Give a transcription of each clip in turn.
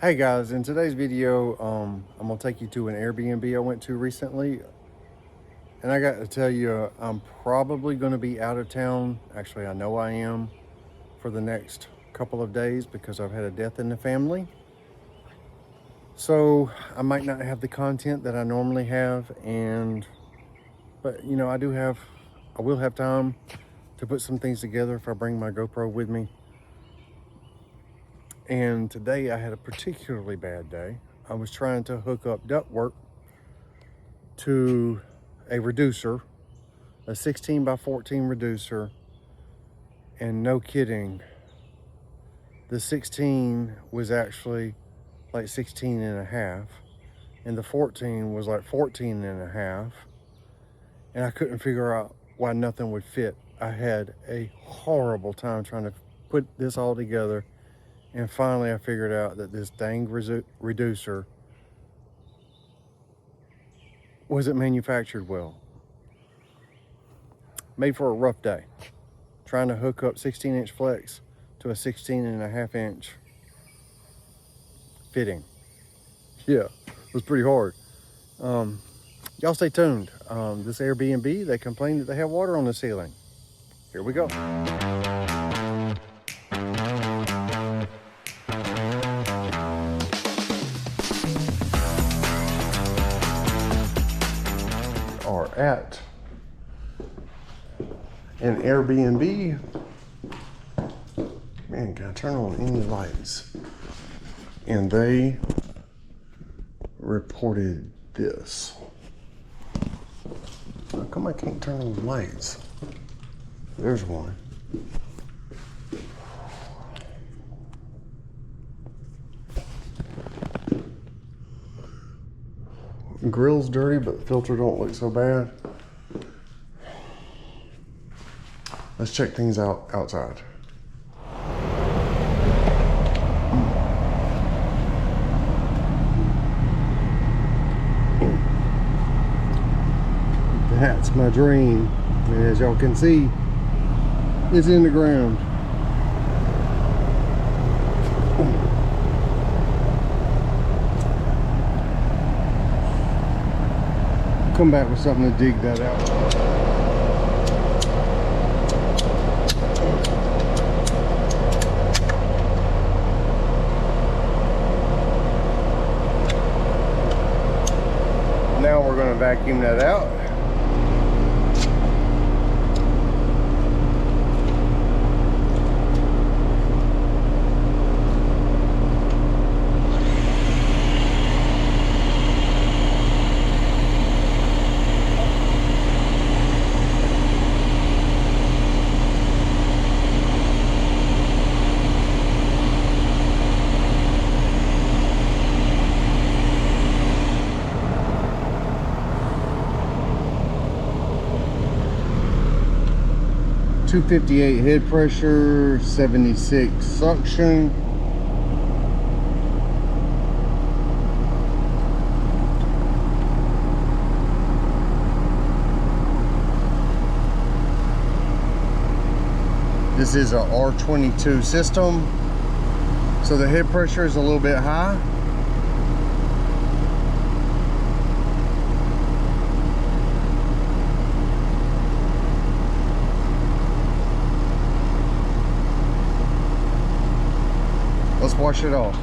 Hey guys, in today's video, I'm gonna take you to an Airbnb I went to recently. And I got to tell you, I'm probably gonna be out of town. Actually, I know I am for the next couple of days because I've had a death in the family. So I might not have the content that I normally have, but you know, I will have time to put some things together if I bring my GoPro with me. And today I had a particularly bad day. I was trying to hook up ductwork to a reducer, a 16 by 14 reducer, and no kidding, the 16 was actually like 16 and a half, and the 14 was like 14 and a half, and I couldn't figure out why nothing would fit. I had a horrible time trying to put this all together. And finally, I figured out that this dang reducer wasn't manufactured well. Made for a rough day. Trying to hook up 16-inch flex to a 16 and a half inch fitting. Yeah, it was pretty hard. Y'all stay tuned. This Airbnb, they complained that they have water on the ceiling. Here we go. Are at an Airbnb. Man, can I turn on any lights? And they reported this. How come I can't turn on the lights? There's one. Grill's dirty, but the filter don't look so bad. Let's check things out outside. That's my dream. And as y'all can see, it's in the ground. Come back with something to dig that out. Now we're going to vacuum that out. .258 head pressure, 76 suction. This is a R22 system, so the head pressure is a little bit high. Let's wash it off.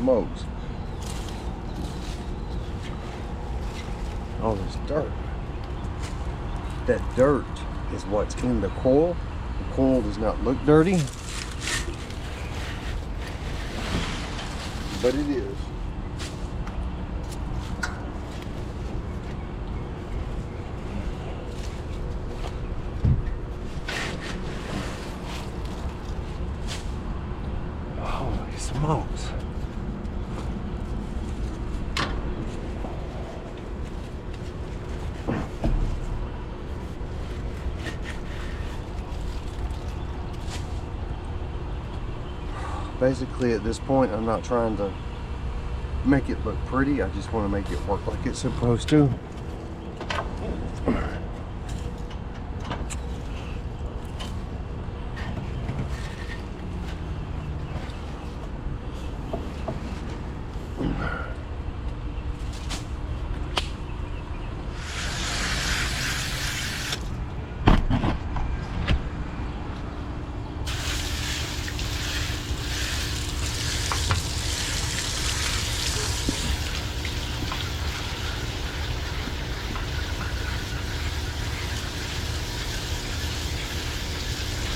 Smokes. All this dirt. That dirt is what's in the coil. The coil does not look dirty, but it is. Basically, at this point, I'm not trying to make it look pretty. I just want to make it work like it's supposed to.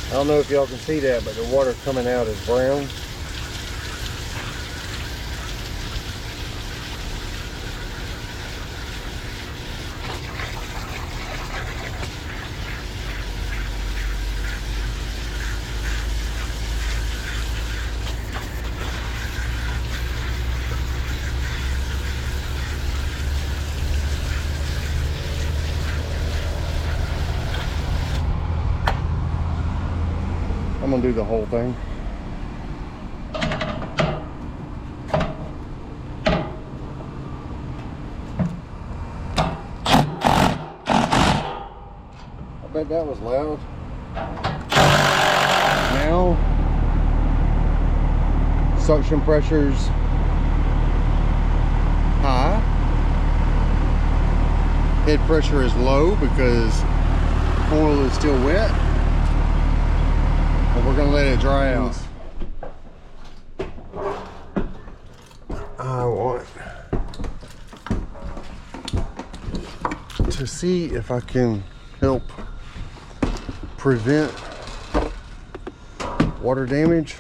I don't know if y'all can see that, but the water coming out is brown. I'm gonna do the whole thing. I bet that was loud. Now, suction pressure's high. Head pressure is low because oil is still wet. But we're gonna let it dry out. I want to see if I can help prevent water damage.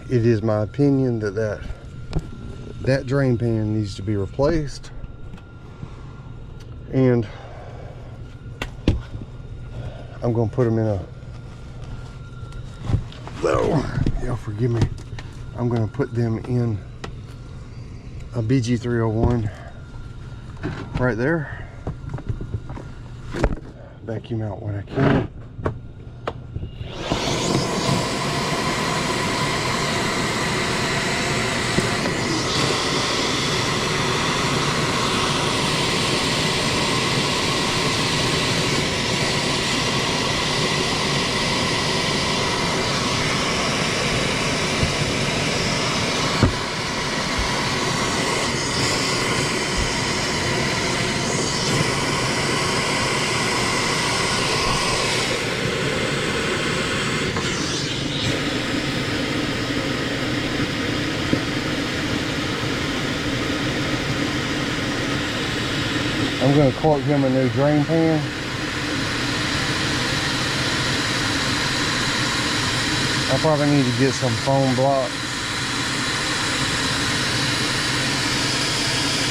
It is my opinion that that drain pan needs to be replaced, and I'm gonna put them in a, y'all forgive me, I'm gonna put them in a BG301 right there. Vacuum out what I can. I'm going to quote him a new drain pan. I probably need to get some foam blocks,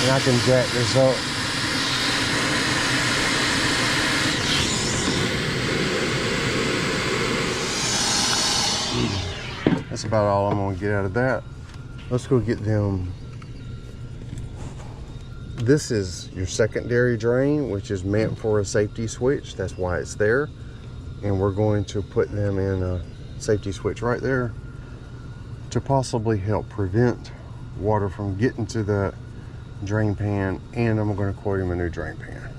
and I can jack this up. That's about all I'm going to get out of that. Let's go get them. This is your secondary drain, which is meant for a safety switch. That's why it's there. And we're going to put them in a safety switch right there to possibly help prevent water from getting to the drain pan. And I'm going to quote him a new drain pan.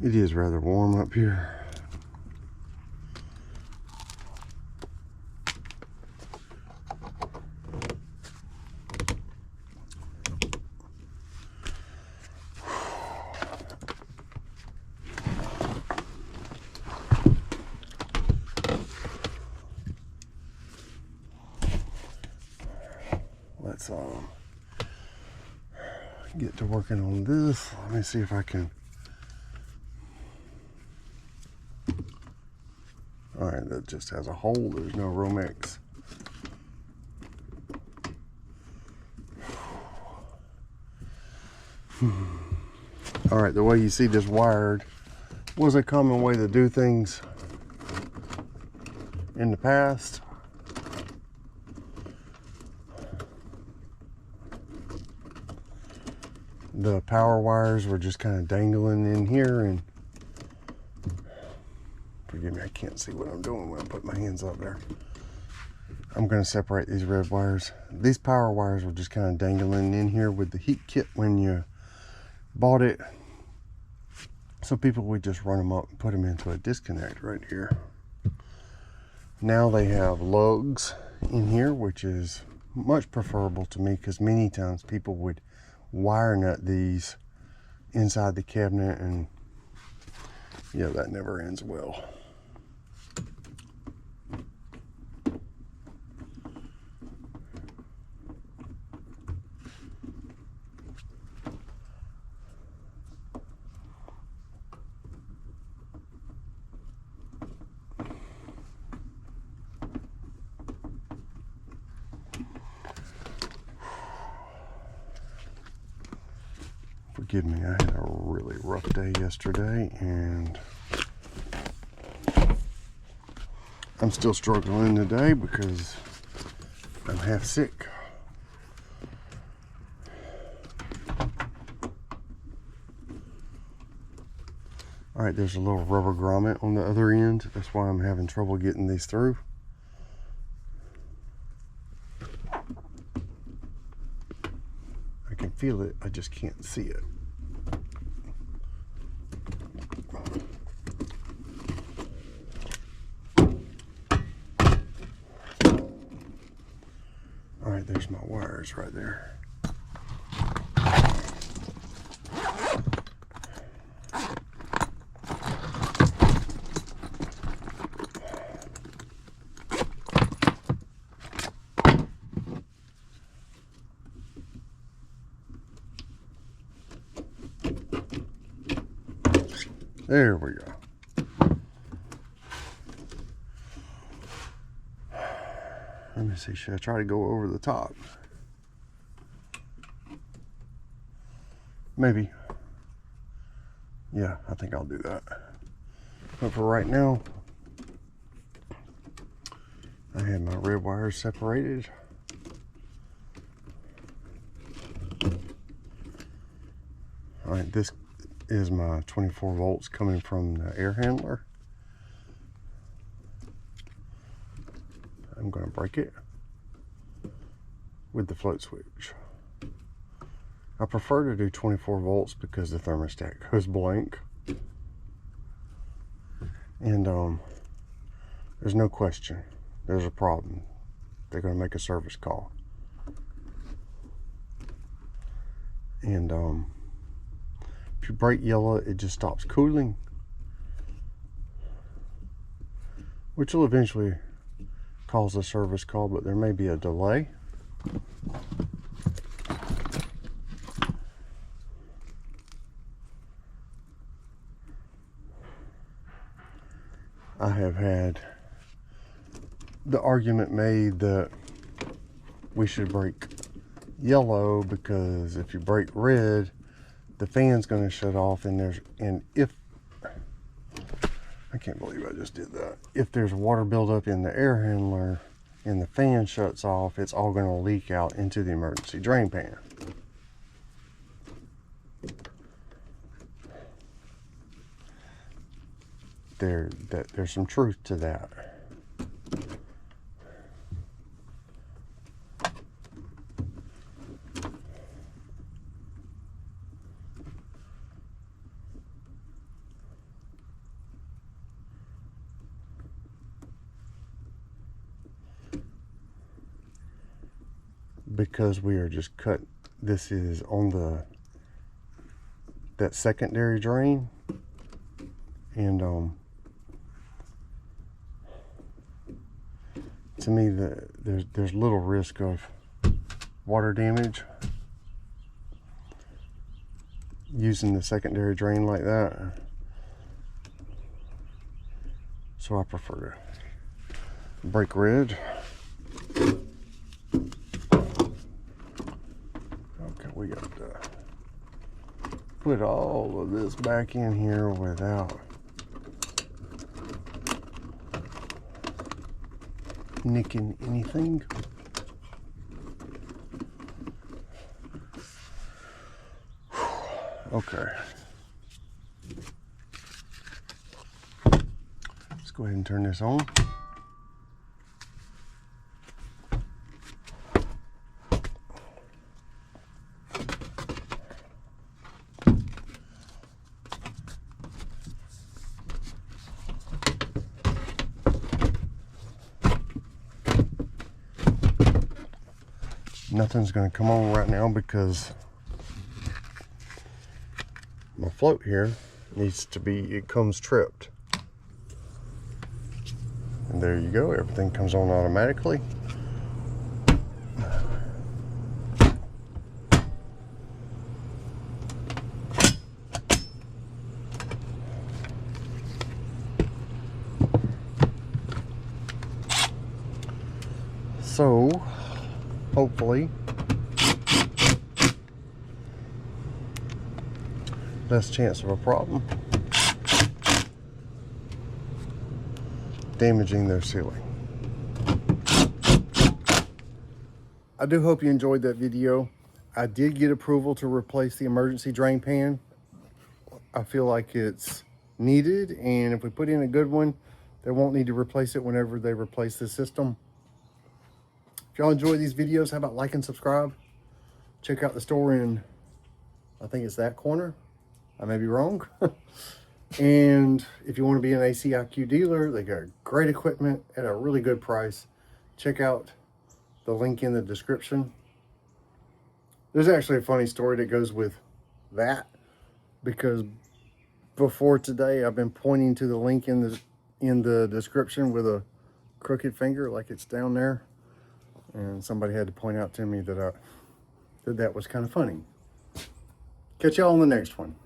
It is rather warm up here. Let's get to working on this. Let me see if I can. All right, that just has a hole. There's no Romex. All right, the way you see this wired was a common way to do things in the past. The power wires were just kind of dangling in here, and forgive me, I can't see what I'm doing when I put my hands up there. I'm going to separate these red wires. These power wires were just kind of dangling in here with the heat kit when you bought it. So people would just run them up and put them into a disconnect right here. Now they have lugs in here, which is much preferable to me, because many times people would wire nut these inside the cabinet, and yeah, that never ends well. Forgive me, I had a really rough day yesterday, and I'm still struggling today because I'm half sick. All right, there's a little rubber grommet on the other end. That's why I'm having trouble getting these through. I can feel it, I just can't see it. All right, there's my wires right there. There we go. Let me see, should I try to go over the top? Maybe. Yeah, I think I'll do that. But for right now, I have my red wires separated. All right, this is my 24 volts coming from the air handler. I'm going to break it with the float switch. I prefer to do 24 volts because the thermostat goes blank. And there's no question, there's a problem. They're going to make a service call. And if you break yellow, it just stops cooling, which will eventually cause a service call, but there may be a delay. I have had the argument made that we should break yellow because if you break red, the fan's going to shut off, and if I can't believe I just did that. If there's water buildup in the air handler and the fan shuts off, it's all going to leak out into the emergency drain pan. There's some truth to that. because we are just cut. This is on that secondary drain, and to me there's little risk of water damage using the secondary drain like that, so I prefer to break red. Okay, we got to put all of this back in here without nicking anything. Okay. Let's go ahead and turn this on. Nothing's going to come on right now because my float here needs to be, it comes tripped. And there you go, everything comes on automatically. So, hopefully, less chance of a problem damaging their ceiling. I do hope you enjoyed that video. I did get approval to replace the emergency drain pan. I feel like it's needed, and if we put in a good one, they won't need to replace it whenever they replace the system. If y'all enjoy these videos, how about like and subscribe? Check out the store in, I think it's that corner. I may be wrong. And if you want to be an ACiQ dealer, they got great equipment at a really good price. Check out the link in the description. There's actually a funny story that goes with that, because before today I've been pointing to the link in the description with a crooked finger like it's down there, and somebody had to point out to me that that was kind of funny. Catch y'all on the next one.